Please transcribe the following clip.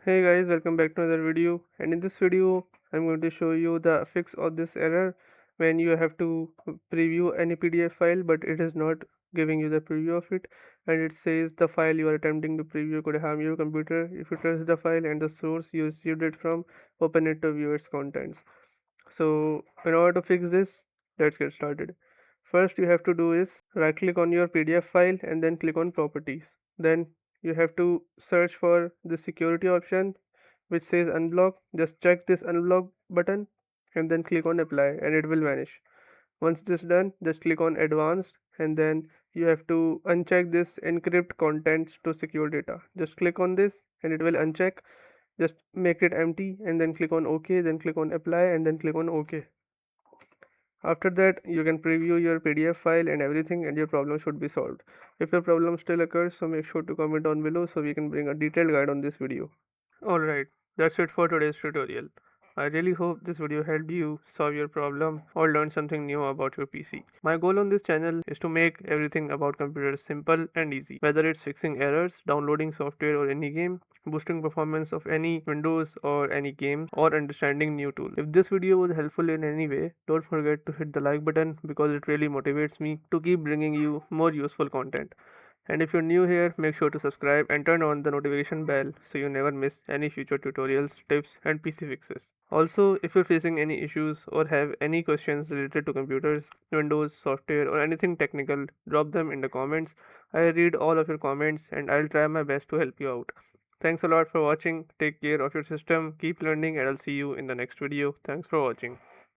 Hey guys, welcome back to another video. And in this video, I'm going to show you the fix of this error when you have to preview any PDF file, but it is not giving you the preview of it, and it says the file you are attempting to preview could harm your computer. If you trust the file and the source you received it from, open it to view its contents. So, in order to fix this, let's get started. First, you have to do is right click on your PDF file and then click on properties. Then you have to search for the security option which says unblock. Just check this unblock button and then click on apply and it will vanish. Once this done, just click on advanced and then you have to uncheck this encrypt contents to secure data. Just click on this and it will uncheck. Just make it empty and then click on OK, then click on apply and then click on OK. After that, you can preview your PDF file and everything, and your problem should be solved. If your problem still occurs, so make sure to comment down below so we can bring a detailed guide on this video. Alright, that's it for today's tutorial. I really hope this video helped you solve your problem or learn something new about your PC. My goal on this channel is to make everything about computers simple and easy, whether it's fixing errors, downloading software or any game, boosting performance of any Windows or any game, or understanding new tool. If this video was helpful in any way, don't forget to hit the like button because it really motivates me to keep bringing you more useful content. And if you're new here, make sure to subscribe and turn on the notification bell so you never miss any future tutorials, tips, and PC fixes. Also, if you're facing any issues or have any questions related to computers, Windows, software, or anything technical, drop them in the comments. I read all of your comments and I'll try my best to help you out. Thanks a lot for watching. Take care of your system, keep learning, and I'll see you in the next video. Thanks for watching.